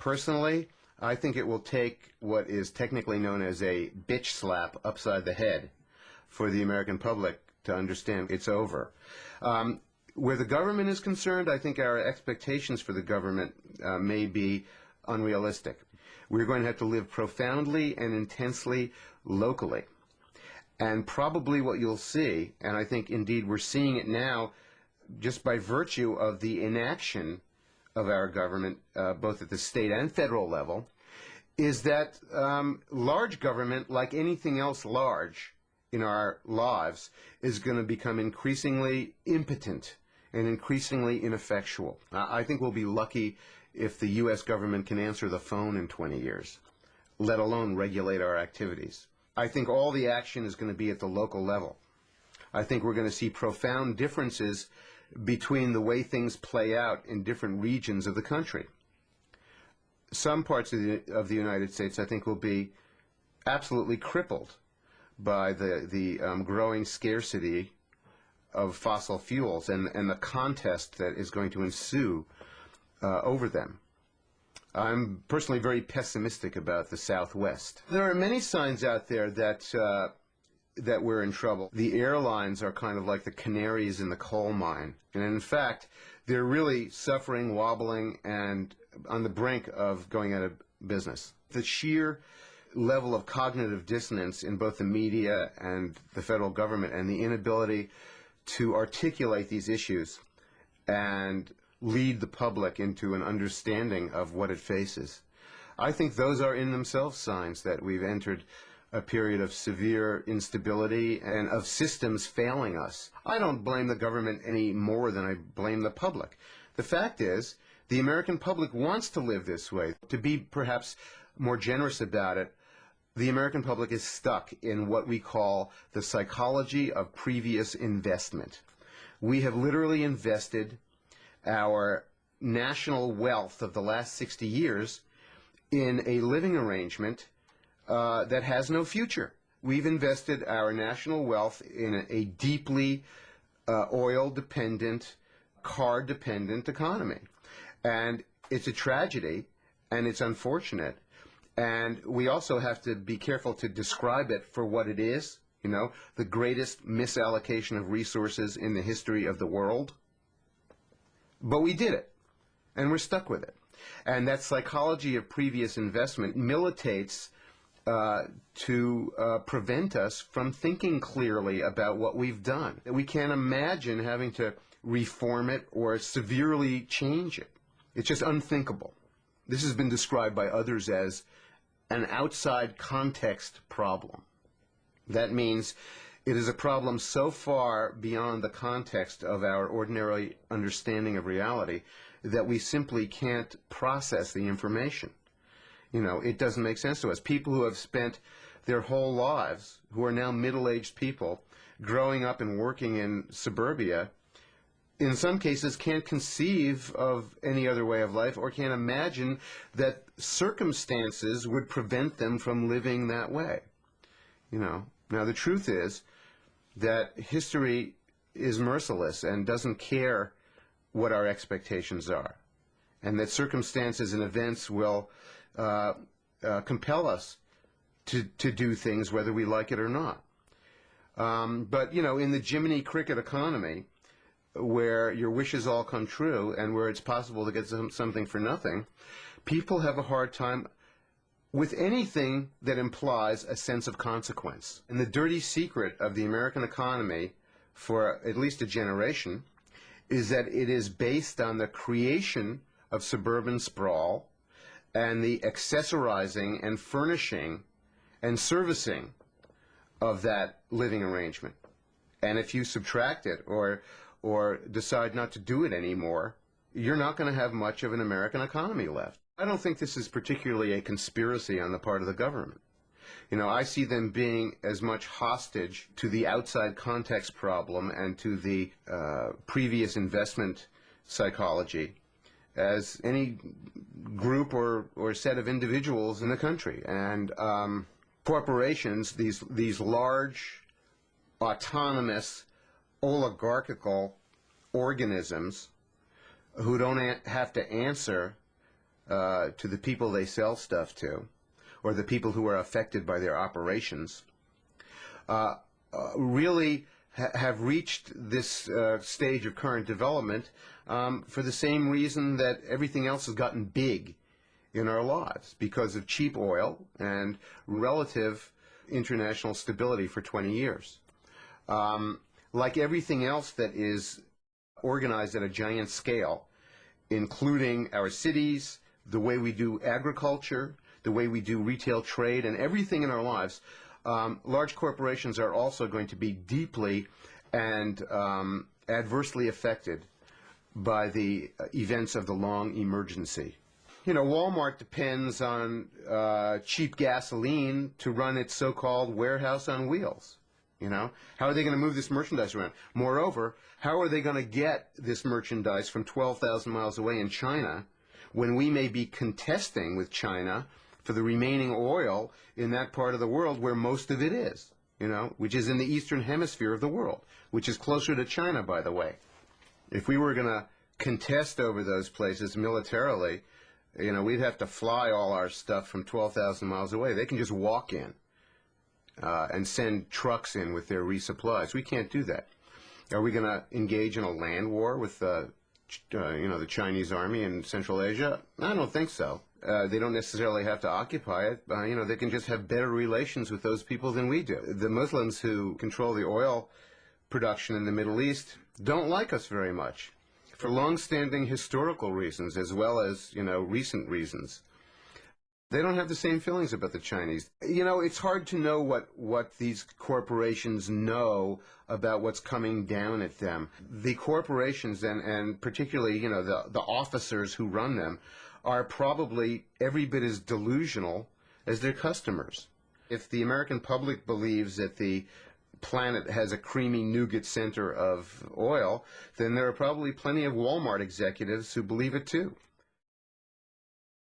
Personally, I think it will take what is technically known as a bitch slap upside the head for the American public to understand it's over. Where the government is concerned, I think our expectations for the government may be unrealistic. We're going to have to live profoundly and intensely locally. And probably what you'll see, and I think indeed we're seeing it now just by virtue of the inaction of our government, both at the state and federal level, is that large government, like anything else large in our lives, is going to become increasingly impotent and increasingly ineffectual. I think we'll be lucky if the U.S. government can answer the phone in 20 years, let alone regulate our activities. I think all the action is going to be at the local level. I think we're going to see profound differences between the way things play out in different regions of the country. Some parts of the United States, I think, will be absolutely crippled by the growing scarcity of fossil fuels and the contest that is going to ensue over them. I'm personally very pessimistic about the Southwest. There are many signs out there that that we're in trouble. The airlines are kind of like the canaries in the coal mine. And in fact, they're really suffering, wobbling, and on the brink of going out of business. The sheer level of cognitive dissonance in both the media and the federal government and the inability to articulate these issues and lead the public into an understanding of what it faces. I think those are in themselves signs that we've entered a period of severe instability and of systems failing us. I don't blame the government any more than I blame the public. The fact is, the American public wants to live this way. To be perhaps more generous about it, the American public is stuck in what we call the psychology of previous investment. We have literally invested our national wealth of the last 60 years in a living arrangement that has no future. We've invested our national wealth in a deeply oil-dependent, car-dependent economy. And it's a tragedy, and it's unfortunate. And we also have to be careful to describe it for what it is, you know, the greatest misallocation of resources in the history of the world. But we did it, and we're stuck with it. And that psychology of previous investment militates to prevent us from thinking clearly about what we've done. We can't imagine having to reform it or severely change it. It's just unthinkable. This has been described by others as an outside context problem. That means it is a problem so far beyond the context of our ordinary understanding of reality that we simply can't process the information. You know, it doesn't make sense to us. People who have spent their whole lives, who are now middle-aged people, growing up and working in suburbia, in some cases can't conceive of any other way of life or can't imagine that circumstances would prevent them from living that way. You know, now the truth is that history is merciless and doesn't care what our expectations are, and that circumstances and events will compel us to do things whether we like it or not. But, you know, in the Jiminy Cricket economy, where your wishes all come true and where it's possible to get something for nothing, people have a hard time with anything that implies a sense of consequence. And the dirty secret of the American economy for at least a generation is that it is based on the creation of suburban sprawl and the accessorizing and furnishing and servicing of that living arrangement. And if you subtract it or decide not to do it anymore, you're not going to have much of an American economy left. I don't think this is particularly a conspiracy on the part of the government. You know, I see them being as much hostage to the outside context problem and to the previous investment psychology as any group or set of individuals in the country. And corporations, these large, autonomous, oligarchical organisms who don't have to answer to the people they sell stuff to, or the people who are affected by their operations, really have reached this stage of current development for the same reason that everything else has gotten big in our lives, because of cheap oil and relative international stability for 20 years. Like everything else that is organized at a giant scale, including our cities, the way we do agriculture, the way we do retail trade, and everything in our lives, large corporations are also going to be deeply and adversely affected by the events of the long emergency. You know, Walmart depends on cheap gasoline to run its so-called warehouse on wheels. You know, how are they going to move this merchandise around? Moreover, how are they going to get this merchandise from 12,000 miles away in China when we may be contesting with China for the remaining oil in that part of the world where most of it is, you know, which is in the eastern hemisphere of the world, which is closer to China, by the way. If we were going to contest over those places militarily, you know, we'd have to fly all our stuff from 12,000 miles away. They can just walk in and send trucks in with their resupplies. We can't do that. Are we going to engage in a land war with, you know, the Chinese army in Central Asia? I don't think so. They don't necessarily have to occupy it. You know, they can just have better relations with those people than we do. The Muslims who control the oil production in the Middle East don't like us very much for long-standing historical reasons as well as, you know, recent reasons. They don't have the same feelings about the Chinese. You know, it's hard to know what these corporations know about what's coming down at them. The corporations and particularly, you know, the officers who run them are probably every bit as delusional as their customers. If the American public believes that the planet has a creamy nougat center of oil, then there are probably plenty of Walmart executives who believe it too.